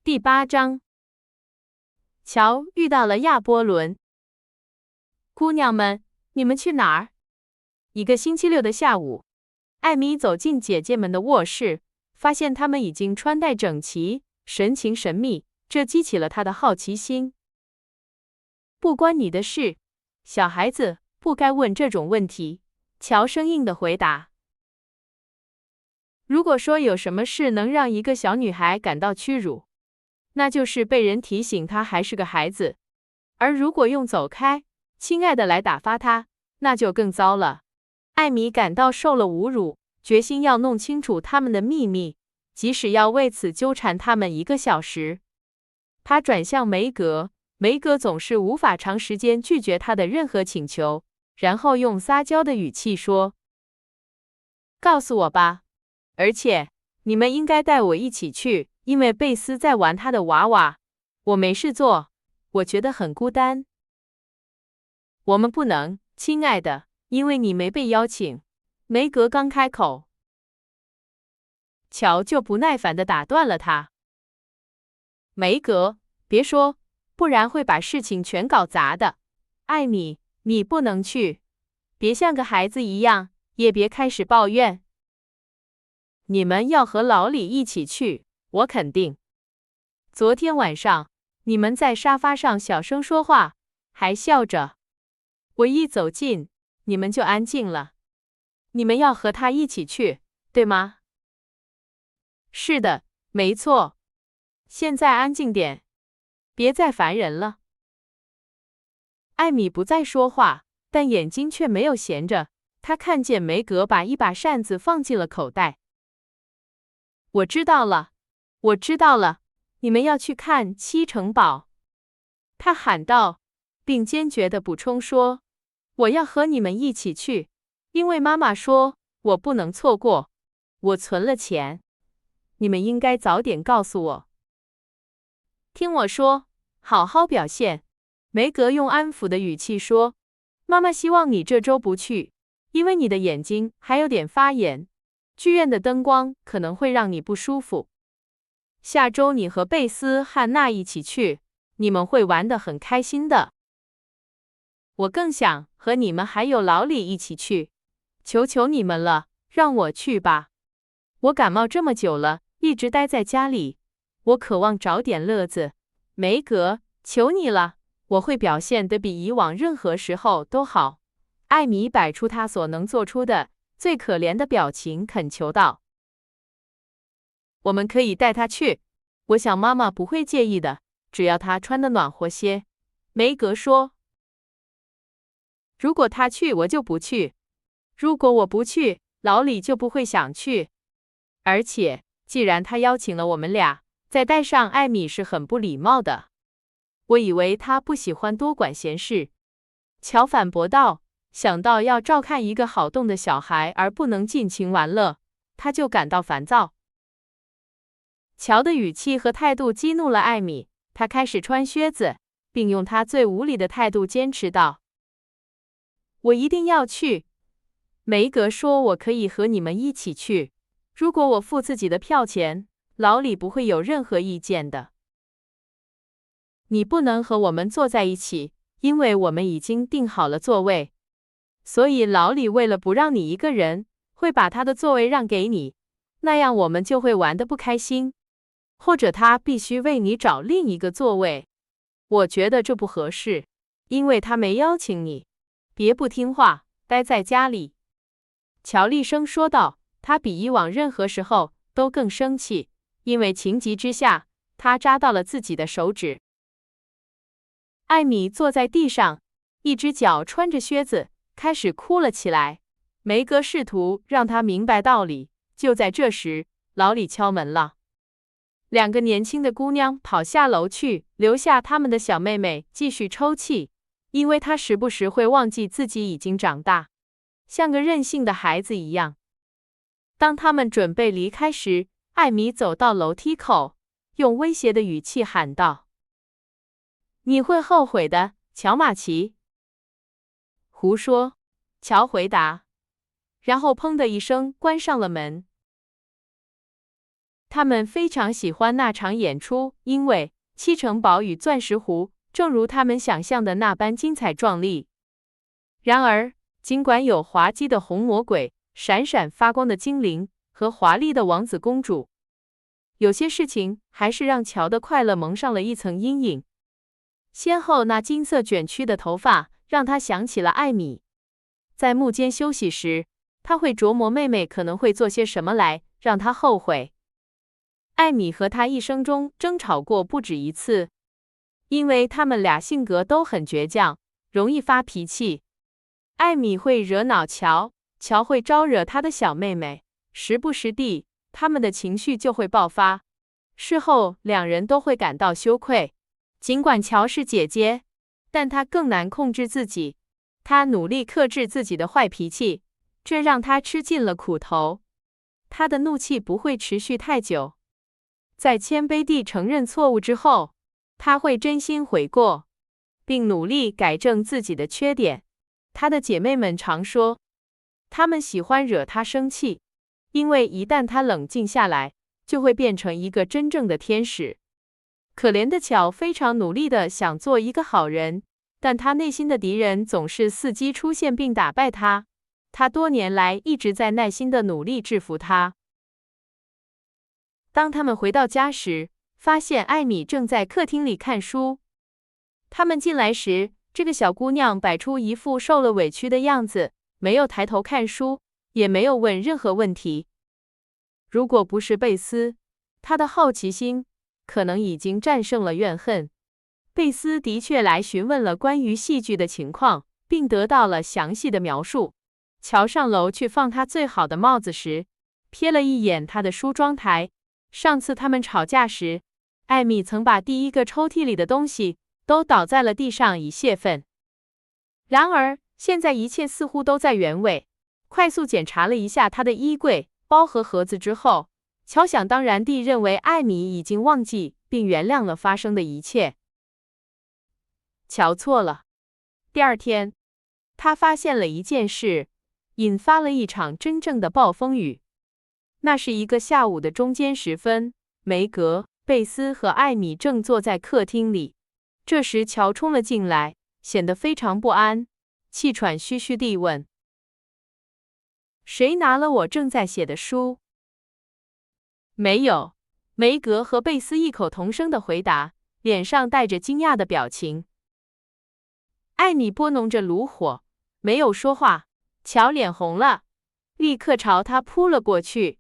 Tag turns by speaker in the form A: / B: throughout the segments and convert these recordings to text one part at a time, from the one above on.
A: 第8章，乔遇到了亚波伦。姑娘们，你们去哪儿？一个星期六的下午，艾米走进姐姐们的卧室，发现她们已经穿戴整齐，神情神秘，这激起了她的好奇心。不关你的事，小孩子不该问这种问题。乔生硬地回答。如果说有什么事能让一个小女孩感到屈辱，那就是被人提醒她还是个孩子，而如果用走开，亲爱的来打发她，那就更糟了。艾米感到受了侮辱，决心要弄清楚他们的秘密，即使要为此纠缠他们1个小时。她转向梅格，梅格总是无法长时间拒绝她的任何请求，然后用撒娇的语气说：“告诉我吧，而且你们应该带我一起去。”因为贝斯在玩他的娃娃，我没事做，我觉得很孤单。我们不能，亲爱的，因为你没被邀请。梅格刚开口，乔就不耐烦地打断了他。梅格，别说，不然会把事情全搞砸的。艾米，你不能去，别像个孩子一样，也别开始抱怨。你们要和老李一起去。我肯定。昨天晚上，你们在沙发上小声说话，还笑着。我一走近，你们就安静了。你们要和他一起去，对吗？是的，没错。现在安静点，别再烦人了。艾米不再说话，但眼睛却没有闲着。她看见梅格把一把扇子放进了口袋。我知道了。我知道了，你们要去看7城堡，他喊道，并坚决地补充说：“我要和你们一起去，因为妈妈说我不能错过。我存了钱，你们应该早点告诉我。”听我说，好好表现。梅格用安抚的语气说：“妈妈希望你这周不去，因为你的眼睛还有点发炎，剧院的灯光可能会让你不舒服。下周你和贝斯汉娜一起去，你们会玩得很开心的。我更想和你们还有老李一起去，求求你们了，让我去吧。我感冒这么久了，一直待在家里，我渴望找点乐子。梅格，求你了，我会表现得比以往任何时候都好。艾米摆出她所能做出的最可怜的表情，恳求道。我们可以带他去，我想妈妈不会介意的，只要他穿得暖和些。梅格说。如果他去，我就不去；如果我不去，老李就不会想去。而且，既然他邀请了我们俩，再带上艾米是很不礼貌的。我以为他不喜欢多管闲事。乔反驳道，想到要照看一个好动的小孩而不能尽情玩乐，他就感到烦躁。乔的语气和态度激怒了艾米，她开始穿靴子，并用她最无理的态度坚持道：“我一定要去。梅格说我可以和你们一起去，如果我付自己的票钱，老李不会有任何意见的。你不能和我们坐在一起，因为我们已经订好了座位，所以老李为了不让你一个人，会把他的座位让给你，那样我们就会玩得不开心。或者他必须为你找另一个座位。我觉得这不合适，因为他没邀请你。别不听话，待在家里。”乔厉声说道，他比以往任何时候都更生气，因为情急之下，他扎到了自己的手指。艾米坐在地上，一只脚穿着靴子，开始哭了起来。梅格试图让他明白道理。就在这时，老李敲门了。2个年轻的姑娘跑下楼去，留下她们的小妹妹继续抽泣，因为她时不时会忘记自己已经长大，像个任性的孩子一样。当他们准备离开时，艾米走到楼梯口，用威胁的语气喊道：“你会后悔的，乔马奇。”胡说，乔回答，然后砰的一声关上了门。他们非常喜欢那场演出，因为七城堡与钻石湖正如他们想象的那般精彩壮丽。然而，尽管有滑稽的红魔鬼、闪闪发光的精灵和华丽的王子公主，有些事情还是让乔的快乐蒙上了一层阴影。先后那金色卷曲的头发让他想起了艾米。在幕间休息时，他会琢磨妹妹可能会做些什么来让他后悔。艾米和他一生中争吵过不止一次，因为他们俩性格都很倔强，容易发脾气。艾米会惹恼乔，乔会招惹他的小妹妹，时不时地，他们的情绪就会爆发。事后，两人都会感到羞愧。尽管乔是姐姐，但她更难控制自己。她努力克制自己的坏脾气，这让她吃尽了苦头。她的怒气不会持续太久。在谦卑地承认错误之后，她会真心悔过，并努力改正自己的缺点。她的姐妹们常说，她们喜欢惹她生气，因为一旦她冷静下来，就会变成一个真正的天使。可怜的乔非常努力地想做一个好人，但他内心的敌人总是伺机出现并打败他。他多年来一直在耐心地努力制服他。当他们回到家时，发现艾米正在客厅里看书。他们进来时，这个小姑娘摆出一副受了委屈的样子，没有抬头看书，也没有问任何问题。如果不是贝斯，他的好奇心可能已经战胜了怨恨。贝斯的确来询问了关于戏剧的情况，并得到了详细的描述。乔上楼去放他最好的帽子时，瞥了一眼他的梳妆台。上次他们吵架时，艾米曾把第一个抽屉里的东西都倒在了地上以泄愤。然而，现在一切似乎都在原位。快速检查了一下他的衣柜、包和盒子之后，乔想当然地认为艾米已经忘记并原谅了发生的一切。乔错了。第二天，他发现了一件事，引发了一场真正的暴风雨。那是一个下午的中间时分，梅格、贝斯和艾米正坐在客厅里。这时，乔冲了进来，显得非常不安，气喘吁吁地问：“谁拿了我正在写的书？”没有，梅格和贝斯异口同声的回答，脸上带着惊讶的表情。艾米拨弄着炉火，没有说话。乔脸红了，立刻朝他扑了过去。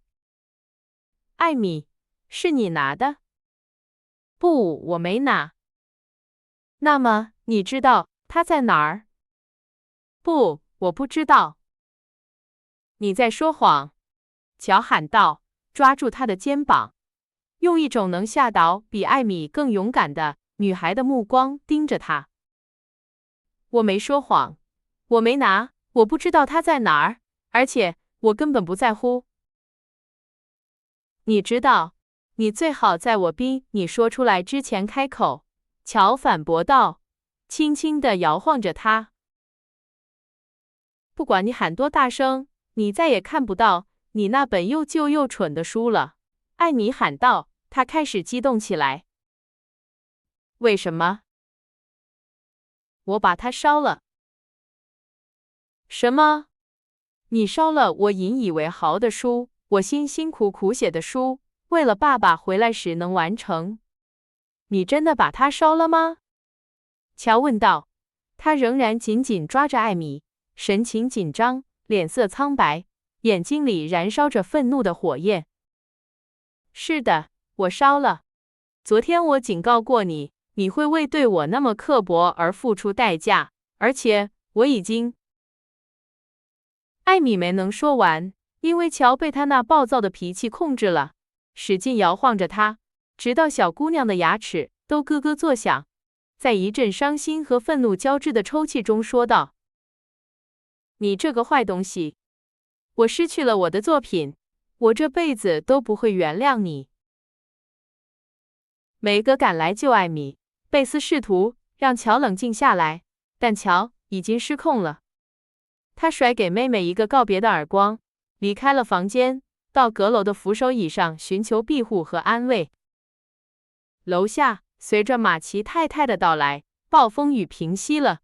A: 艾米，是你拿的？不，我没拿。那么，你知道他在哪儿？不，我不知道。你在说谎！乔喊道，抓住他的肩膀，用一种能吓倒比艾米更勇敢的女孩的目光盯着他。我没说谎，我没拿，我不知道他在哪儿，而且我根本不在乎。你知道，你最好在我逼你说出来之前开口。乔反驳道，轻轻地摇晃着他。不管你喊多大声，你再也看不到你那本又旧又蠢的书了。艾米喊道，他开始激动起来。为什么？我把它烧了。什么？你烧了我引以为豪的书，我辛辛苦苦写的书，为了爸爸回来时能完成。你真的把它烧了吗？乔问道。他仍然紧紧抓着艾米，神情紧张，脸色苍白，眼睛里燃烧着愤怒的火焰。是的，我烧了。昨天我警告过你，你会为对我那么刻薄而付出代价，而且我已经……艾米没能说完，因为乔被他那暴躁的脾气控制了，使劲摇晃着他，直到小姑娘的牙齿都咯咯作响，在一阵伤心和愤怒交织的抽泣中说道：“你这个坏东西！我失去了我的作品，我这辈子都不会原谅你。”梅格赶来救艾米，贝斯试图让乔冷静下来，但乔已经失控了。他甩给妹妹一个告别的耳光，离开了房间，到阁楼的扶手椅上寻求庇护和安慰。楼下，随着马奇太太的到来，暴风雨平息了。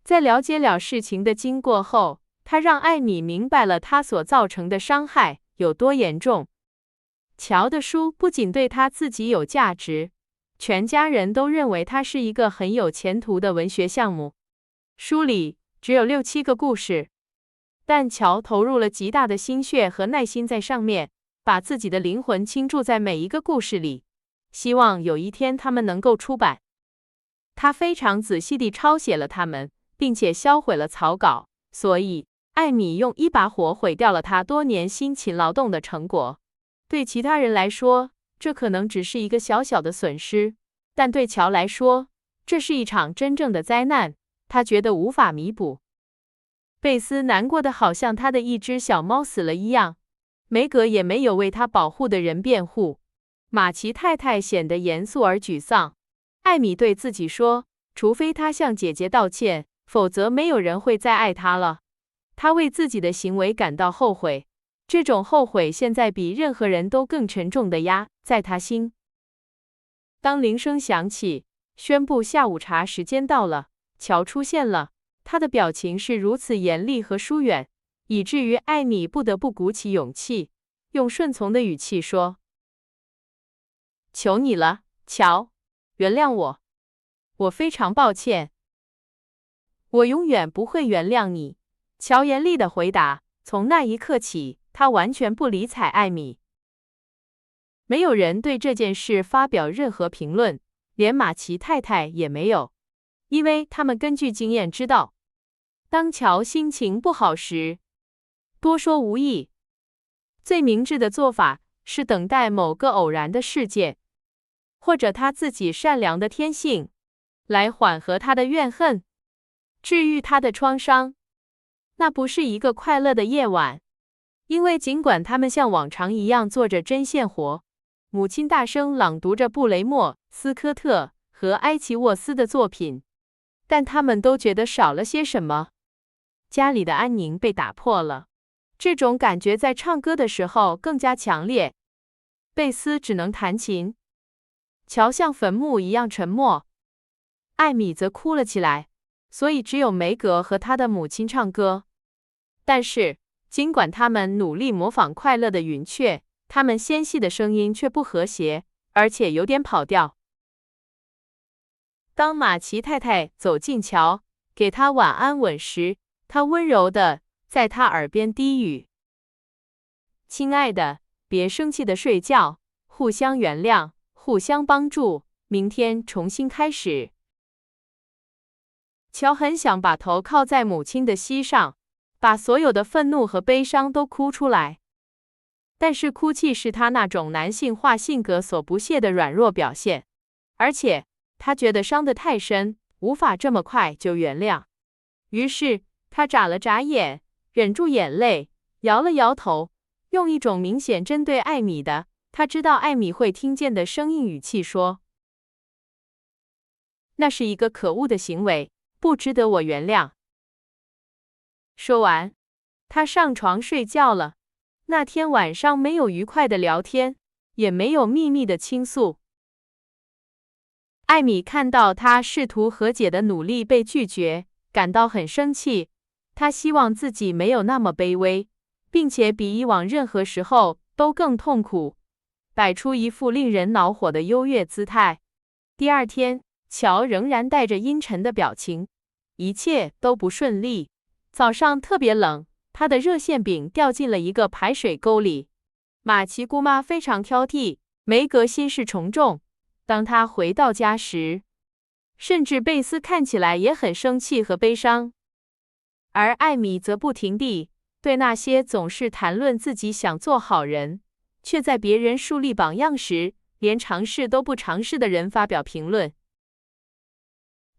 A: 在了解了事情的经过后，他让艾米明白了他所造成的伤害有多严重。乔的书不仅对他自己有价值，全家人都认为它是一个很有前途的文学项目。书里只有6、7个故事，但乔投入了极大的心血和耐心在上面，把自己的灵魂倾注在每一个故事里，希望有一天他们能够出版。他非常仔细地抄写了它们，并且销毁了草稿，所以艾米用一把火毁掉了他多年辛勤劳动的成果。对其他人来说，这可能只是一个小小的损失，但对乔来说，这是一场真正的灾难，他觉得无法弥补。贝斯难过的好像他的一只小猫死了一样，梅格也没有为他保护的人辩护。马奇太太显得严肃而沮丧。艾米对自己说，除非他向姐姐道歉，否则没有人会再爱他了。他为自己的行为感到后悔，这种后悔现在比任何人都更沉重地压在他心。当铃声响起，宣布下午茶时间到了，乔出现了。他的表情是如此严厉和疏远，以至于艾米不得不鼓起勇气，用顺从的语气说：“求你了，乔，原谅我，我非常抱歉。”“我永远不会原谅你。”乔严厉地回答。从那一刻起，他完全不理睬艾米。没有人对这件事发表任何评论，连马奇太太也没有，因为他们根据经验知道，当乔心情不好时，多说无益。最明智的做法是等待某个偶然的事件，或者他自己善良的天性，来缓和他的怨恨，治愈他的创伤。那不是一个快乐的夜晚，因为尽管他们像往常一样做着针线活，母亲大声朗读着布雷默、斯科特和埃奇沃斯的作品，但他们都觉得少了些什么。家里的安宁被打破了，这种感觉在唱歌的时候更加强烈。贝斯只能弹琴，乔像坟墓一样沉默，艾米则哭了起来，所以只有梅格和他的母亲唱歌。但是，尽管他们努力模仿快乐的云雀，他们纤细的声音却不和谐，而且有点跑调。当马奇太太走近乔，给他晚安吻时，他温柔地在他耳边低语：“亲爱的，别生气地睡觉，互相原谅，互相帮助，明天重新开始。”乔很想把头靠在母亲的膝上，把所有的愤怒和悲伤都哭出来。但是哭泣是他那种男性化性格所不屑的软弱表现，而且他觉得伤得太深，无法这么快就原谅。于是他眨了眨眼，忍住眼泪，摇了摇头，用一种明显针对艾米的，他知道艾米会听见的生硬语气说：“那是一个可恶的行为，不值得我原谅。”说完，他上床睡觉了。那天晚上没有愉快的聊天，也没有秘密的倾诉。艾米看到他试图和解的努力被拒绝，感到很生气。他希望自己没有那么卑微，并且比以往任何时候都更痛苦，摆出一副令人恼火的优越姿态。第二天，乔仍然带着阴沉的表情，一切都不顺利。早上特别冷，他的热馅饼掉进了一个排水沟里。马奇姑妈非常挑剔，梅格心事重重。当他回到家时，甚至贝斯看起来也很生气和悲伤。而艾米则不停地对那些总是谈论自己想做好人，却在别人树立榜样时连尝试都不尝试的人发表评论。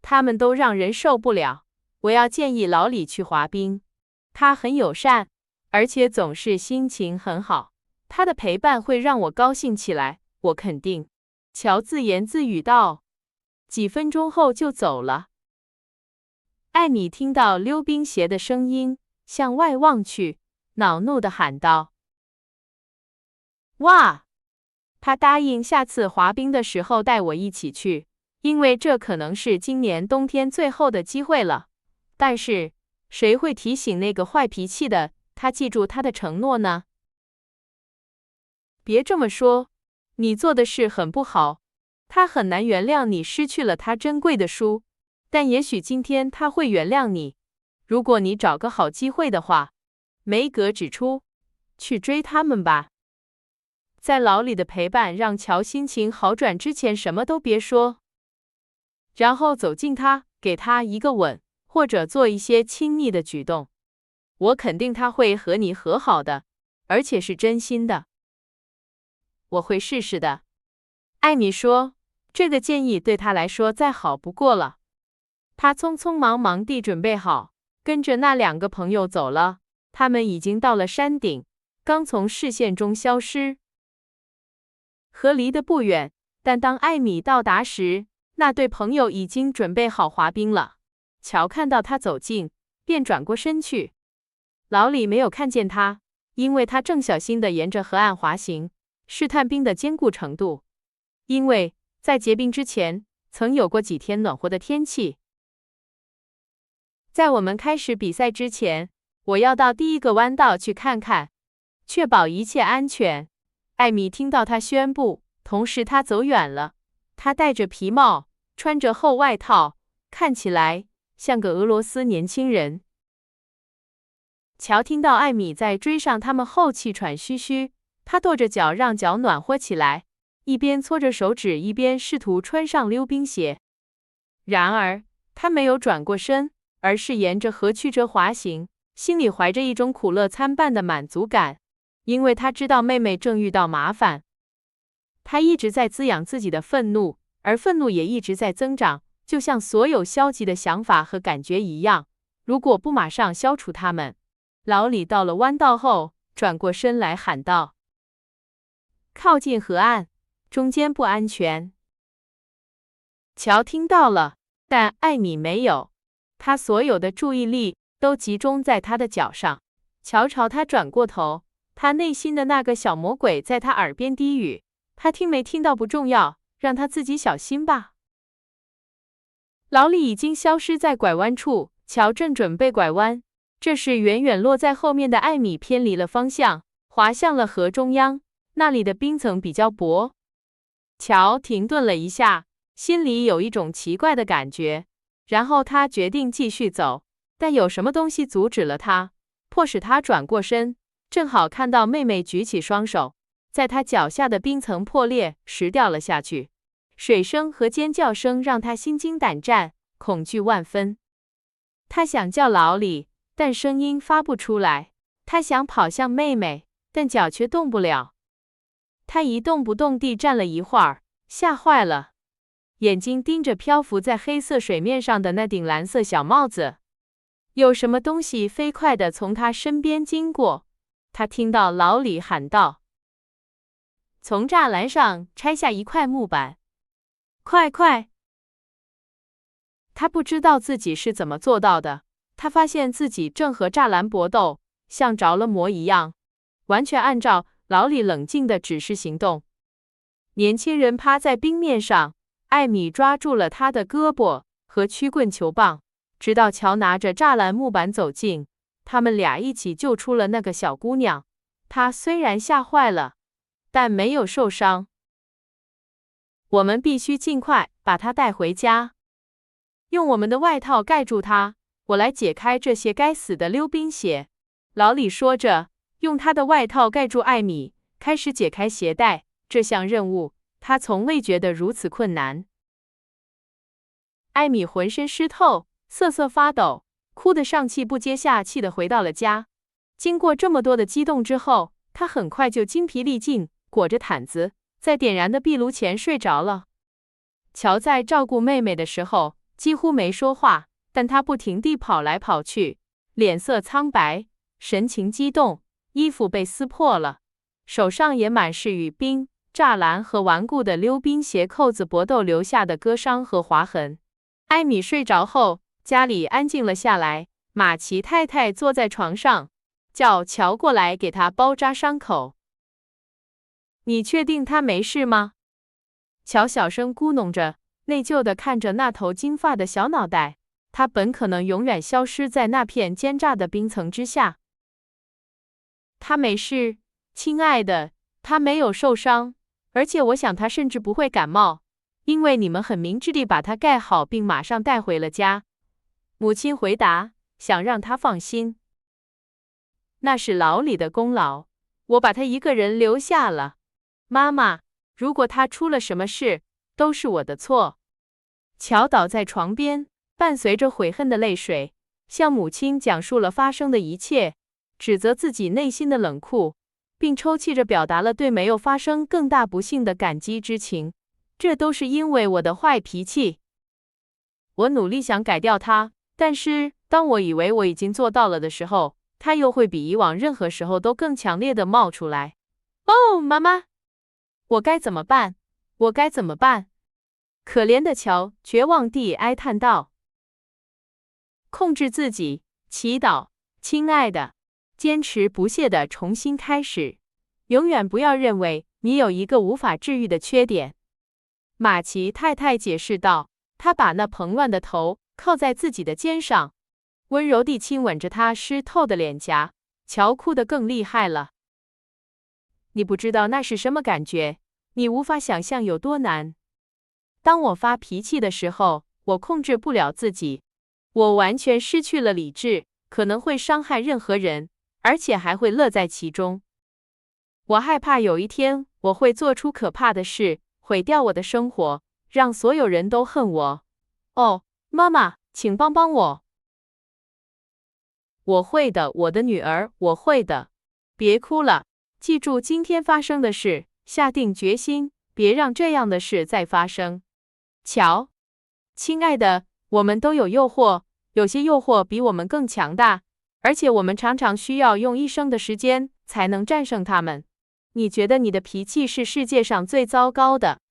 A: 他们都让人受不了。我要建议老李去滑冰。他很友善，而且总是心情很好。他的陪伴会让我高兴起来，我肯定。乔自言自语道。几分钟后就走了。艾米听到溜冰鞋的声音，向外望去，恼怒地喊道：哇！他答应下次滑冰的时候带我一起去，因为这可能是今年冬天最后的机会了。但是，谁会提醒那个坏脾气的他记住他的承诺呢？别这么说，你做的事很不好，他很难原谅你失去了他珍贵的书，但也许今天他会原谅你，如果你找个好机会的话。梅格指出，去追他们吧。在老李的陪伴让乔心情好转之前，什么都别说，然后走近他，给他一个吻，或者做一些亲昵的举动。我肯定他会和你和好的，而且是真心的。我会试试的。艾米说，这个建议对他来说再好不过了。他匆匆忙忙地准备好，跟着那2个朋友走了。他们已经到了山顶，刚从视线中消失。河离得不远，但当艾米到达时，那对朋友已经准备好滑冰了。乔看到他走近，便转过身去。老李没有看见他，因为他正小心地沿着河岸滑行，试探冰的坚固程度。因为在结冰之前，曾有过几天暖和的天气。在我们开始比赛之前，我要到第一个弯道去看看，确保一切安全。艾米听到他宣布，同时他走远了。他戴着皮帽，穿着厚外套，看起来像个俄罗斯年轻人。乔听到艾米在追上他们后气喘吁吁，他跺着脚让脚暖和起来，一边搓着手指，一边试图穿上溜冰鞋。然而，他没有转过身，而是沿着河曲折滑行，心里怀着一种苦乐参半的满足感，因为他知道妹妹正遇到麻烦。他一直在滋养自己的愤怒，而愤怒也一直在增长，就像所有消极的想法和感觉一样，如果不马上消除它们。老李到了弯道后，转过身来喊道：“靠近河岸，中间不安全。”乔听到了，但艾米没有。他所有的注意力都集中在他的脚上。乔朝他转过头，他内心的那个小魔鬼在他耳边低语：“他听没听到不重要，让他自己小心吧。”老李已经消失在拐弯处，乔正准备拐弯，这时远远落在后面的艾米偏离了方向，滑向了河中央，那里的冰层比较薄。乔停顿了一下，心里有一种奇怪的感觉。然后他决定继续走，但有什么东西阻止了他，迫使他转过身，正好看到妹妹举起双手，在他脚下的冰层破裂时掉了下去。水声和尖叫声让他心惊胆战，恐惧万分。他想叫老李，但声音发不出来。他想跑向妹妹，但脚却动不了。他一动不动地站了一会儿，吓坏了。眼睛盯着漂浮在黑色水面上的那顶蓝色小帽子，有什么东西飞快地从他身边经过。他听到老李喊道：“从栅栏上拆下一块木板，快快！”他不知道自己是怎么做到的。他发现自己正和栅栏搏斗，像着了魔一样，完全按照老李冷静的指示行动。年轻人趴在冰面上。艾米抓住了他的胳膊和曲棍球棒，直到乔拿着栅栏木板走近，他们俩一起救出了那个小姑娘。她虽然吓坏了，但没有受伤。我们必须尽快把她带回家，用我们的外套盖住她。我来解开这些该死的溜冰鞋。老李说着，用他的外套盖住艾米，开始解开鞋带。这项任务他从未觉得如此困难。艾米浑身湿透，瑟瑟发抖，哭得上气不接下气地回到了家。经过这么多的激动之后，她很快就精疲力尽，裹着毯子，在点燃的壁炉前睡着了。乔在照顾妹妹的时候几乎没说话，但他不停地跑来跑去，脸色苍白，神情激动，衣服被撕破了，手上也满是与冰、栅栏和顽固的溜冰鞋扣子搏斗留下的割伤和划痕。艾米睡着后，家里安静了下来。马奇太太坐在床上，叫乔过来给她包扎伤口。你确定他没事吗？乔小声咕哝着，内疚地看着那头金发的小脑袋，他本可能永远消失在那片奸诈的冰层之下。他没事，亲爱的，他没有受伤，而且我想他甚至不会感冒，因为你们很明智地把他盖好并马上带回了家。母亲回答，想让他放心。那是老李的功劳，我把他一个人留下了。妈妈，如果他出了什么事，都是我的错。乔倒在床边，伴随着悔恨的泪水，向母亲讲述了发生的一切，指责自己内心的冷酷，并抽泣着表达了对没有发生更大不幸的感激之情。这都是因为我的坏脾气。我努力想改掉它，但是当我以为我已经做到了的时候，它又会比以往任何时候都更强烈地冒出来。哦，妈妈，我该怎么办？我该怎么办？可怜的乔绝望地哀叹道。控制自己，祈祷，亲爱的，坚持不懈地重新开始，永远不要认为你有一个无法治愈的缺点。马奇太太解释道，她把那蓬乱的头靠在自己的肩上，温柔地亲吻着她湿透的脸颊。乔哭得更厉害了。你不知道那是什么感觉，你无法想象有多难。当我发脾气的时候，我控制不了自己，我完全失去了理智，可能会伤害任何人，而且还会乐在其中。我害怕有一天我会做出可怕的事，毁掉我的生活，让所有人都恨我。哦，妈妈，请帮帮我。我会的，我的女儿，我会的。别哭了，记住今天发生的事，下定决心，别让这样的事再发生。乔，亲爱的，我们都有诱惑，有些诱惑比我们更强大，而且我们常常需要用一生的时间才能战胜它们。你觉得你的脾气是世界上最糟糕的，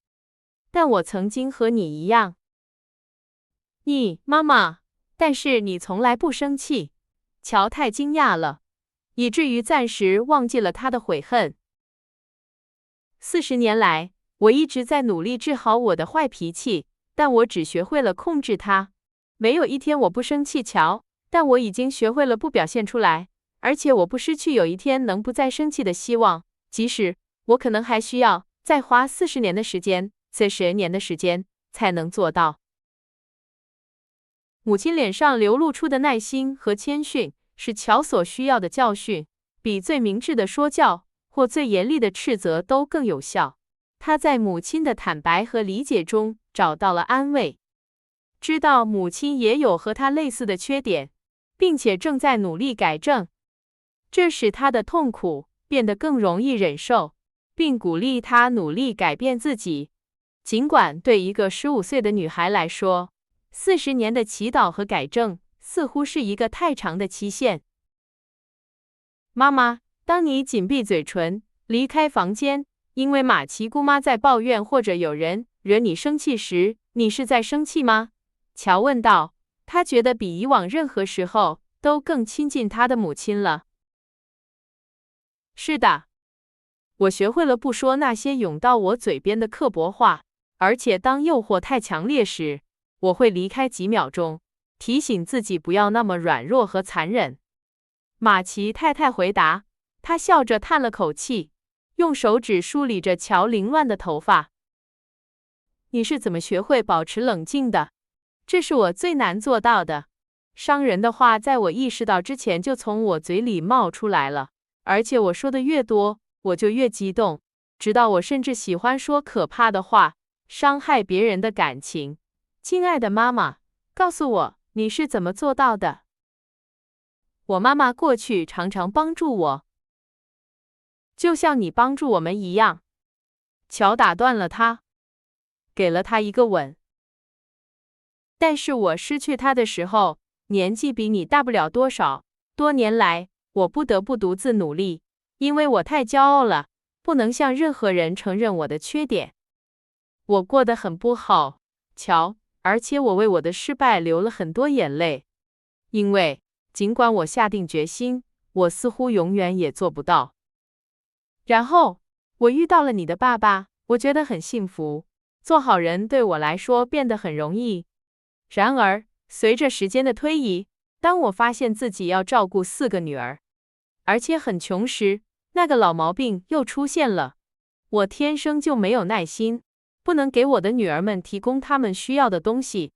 A: 但我曾经和你一样。妈妈，但是你从来不生气。乔太惊讶了，以至于暂时忘记了他的悔恨。40年来，我一直在努力治好我的坏脾气，但我只学会了控制它。没有一天我不生气，乔，但我已经学会了不表现出来，而且我不失去有一天能不再生气的希望，即使我可能还需要再花40年的时间，40年的时间才能做到。母亲脸上流露出的耐心和谦逊，是乔所需要的教训，比最明智的说教或最严厉的斥责都更有效。他在母亲的坦白和理解中找到了安慰，知道母亲也有和他类似的缺点，并且正在努力改正，这使他的痛苦变得更容易忍受，并鼓励他努力改变自己。尽管对一个15岁的女孩来说，40年的祈祷和改正似乎是一个太长的期限。妈妈，当你紧闭嘴唇，离开房间，因为马奇姑妈在抱怨或者有人惹你生气时，你是在生气吗？乔问道。他觉得比以往任何时候都更亲近他的母亲了。是的，我学会了不说那些涌到我嘴边的刻薄话，而且当诱惑太强烈时，我会离开几秒钟，提醒自己不要那么软弱和残忍。马奇太太回答，她笑着叹了口气，用手指梳理着乔凌乱的头发。你是怎么学会保持冷静的？这是我最难做到的。伤人的话在我意识到之前就从我嘴里冒出来了，而且我说的越多，我就越激动，直到我甚至喜欢说可怕的话，伤害别人的感情。亲爱的妈妈，告诉我，你是怎么做到的？我妈妈过去常常帮助我，就像你帮助我们一样。乔打断了他，给了他一个吻。但是我失去他的时候，年纪比你大不了多少。多年来，我不得不独自努力，因为我太骄傲了，不能向任何人承认我的缺点。我过得很不好，乔，而且我为我的失败流了很多眼泪，因为尽管我下定决心，我似乎永远也做不到。然后，我遇到了你的爸爸，我觉得很幸福。做好人对我来说变得很容易。然而，随着时间的推移，当我发现自己要照顾4个女儿，而且很穷时，那个老毛病又出现了。我天生就没有耐心，不能给我的女儿们提供她们需要的东西，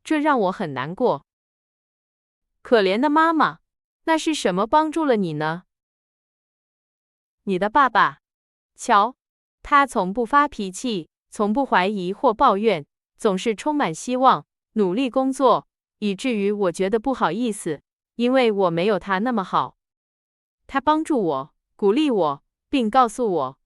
A: 这让我很难过。可怜的妈妈，那是什么帮助了你呢？你的爸爸，瞧，他从不发脾气，从不怀疑或抱怨，总是充满希望，努力工作，以至于我觉得不好意思，因为我没有他那么好。他帮助我，鼓励我，并告诉我，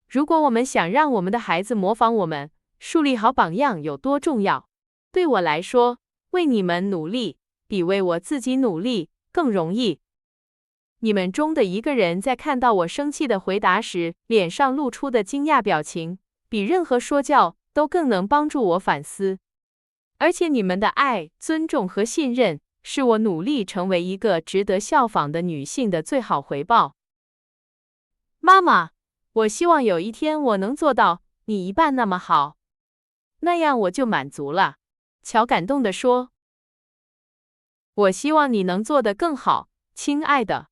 A: 如果我们想让我们的孩子模仿我们，树立好榜样有多重要。对我来说，为你们努力，比为我自己努力更容易。你们中的一个人在看到我生气的回答时，脸上露出的惊讶表情，比任何说教都更能帮助我反思。而且你们的爱、尊重和信任，是我努力成为一个值得效仿的女性的最好回报。妈妈，我希望有一天我能做到你一半那么好，那样我就满足了。乔感动地说。我希望你能做得更好，亲爱的。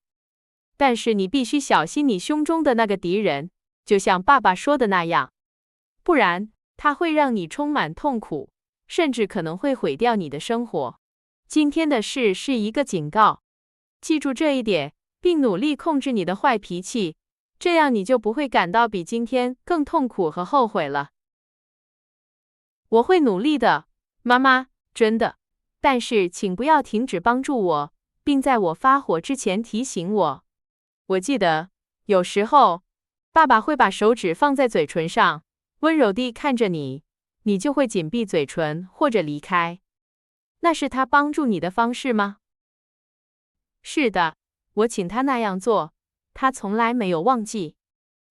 A: 但是你必须小心你胸中的那个敌人，就像爸爸说的那样，不然他会让你充满痛苦，甚至可能会毁掉你的生活。今天的事是一个警告，记住这一点，并努力控制你的坏脾气，这样你就不会感到比今天更痛苦和后悔了。我会努力的，妈妈，真的。但是请不要停止帮助我，并在我发火之前提醒我。我记得，有时候，爸爸会把手指放在嘴唇上，温柔地看着你，你就会紧闭嘴唇或者离开。那是他帮助你的方式吗？是的，我请他那样做，他从来没有忘记。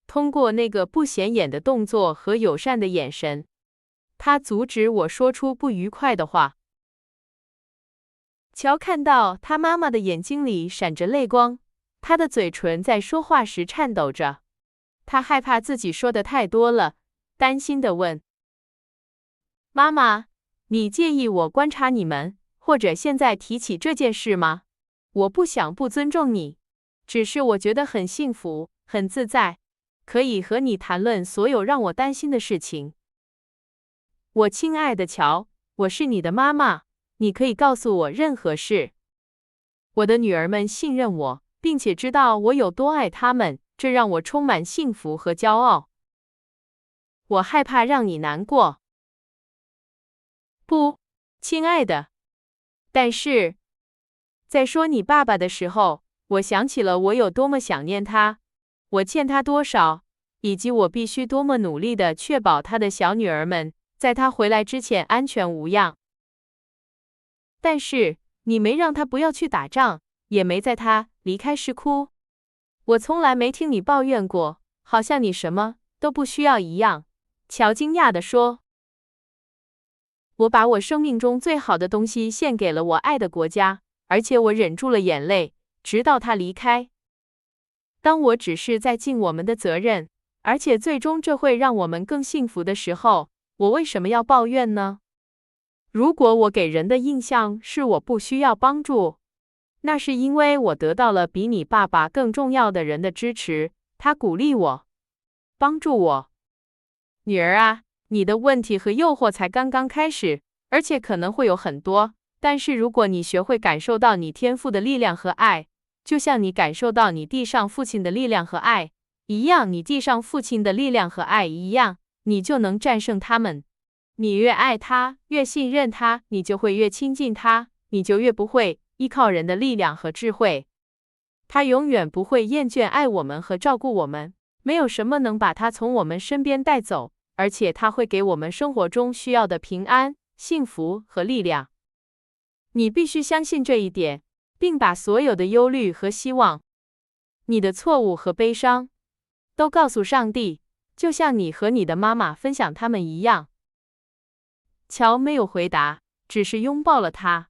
A: 通过那个不显眼的动作和友善的眼神，他阻止我说出不愉快的话。乔看到他妈妈的眼睛里闪着泪光，他的嘴唇在说话时颤抖着。他害怕自己说的太多了，担心地问：“妈妈，你介意我观察你们，或者现在提起这件事吗？我不想不尊重你，只是我觉得很幸福，很自在，可以和你谈论所有让我担心的事情。我亲爱的乔，我是你的妈妈。你可以告诉我任何事。我的女儿们信任我，并且知道我有多爱她们，这让我充满幸福和骄傲。我害怕让你难过。不，亲爱的。但是，在说你爸爸的时候，我想起了我有多么想念他，我欠他多少，以及我必须多么努力地确保他的小女儿们在他回来之前安全无恙。但是，你没让他不要去打仗，也没在他离开时哭。我从来没听你抱怨过，好像你什么都不需要一样。乔惊讶地说。我把我生命中最好的东西献给了我爱的国家，而且我忍住了眼泪，直到他离开。当我只是在尽我们的责任，而且最终这会让我们更幸福的时候，我为什么要抱怨呢？如果我给人的印象是我不需要帮助，那是因为我得到了比你爸爸更重要的人的支持，他鼓励我，帮助我。女儿啊，你的问题和诱惑才刚刚开始，而且可能会有很多，但是如果你学会感受到你天赋的力量和爱，就像你感受到你地上父亲的力量和爱一样，你地上父亲的力量和爱一样，你就能战胜他们。你越爱他，越信任他，你就会越亲近他，你就越不会依靠人的力量和智慧。他永远不会厌倦爱我们和照顾我们，没有什么能把他从我们身边带走，而且他会给我们生活中需要的平安、幸福和力量。你必须相信这一点，并把所有的忧虑和希望、你的错误和悲伤，都告诉上帝，就像你和你的妈妈分享他们一样。乔没有回答，只是拥抱了他。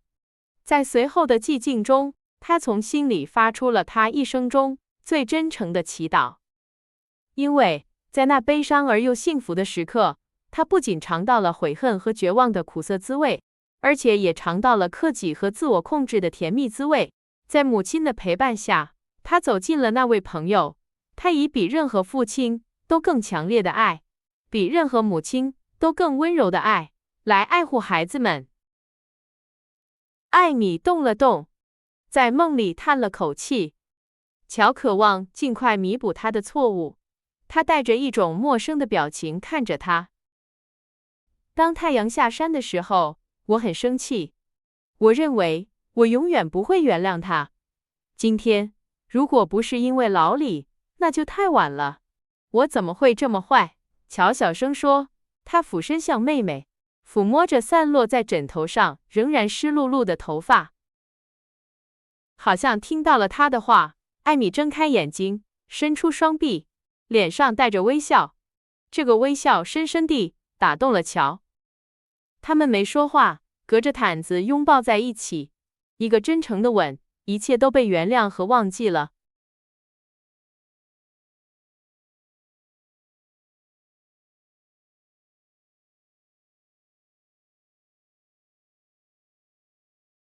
A: 在随后的寂静中，他从心里发出了他一生中最真诚的祈祷。因为在那悲伤而又幸福的时刻，他不仅尝到了悔恨和绝望的苦涩滋味，而且也尝到了克己和自我控制的甜蜜滋味。在母亲的陪伴下，他走进了那位朋友，他以比任何父亲都更强烈的爱，比任何母亲都更温柔的爱，来爱护孩子们。艾米动了动，在梦里叹了口气。乔渴望尽快弥补他的错误，他带着一种陌生的表情看着他。当太阳下山的时候，我很生气。我认为我永远不会原谅他。今天，如果不是因为老李，那就太晚了。我怎么会这么坏？乔小声说，他俯身向妹妹，抚摸着散落在枕头上仍然湿漉漉的头发。好像听到了他的话，艾米睁开眼睛，伸出双臂，脸上带着微笑。这个微笑深深地打动了乔。他们没说话，隔着毯子拥抱在一起，一个真诚的吻，一切都被原谅和忘记了。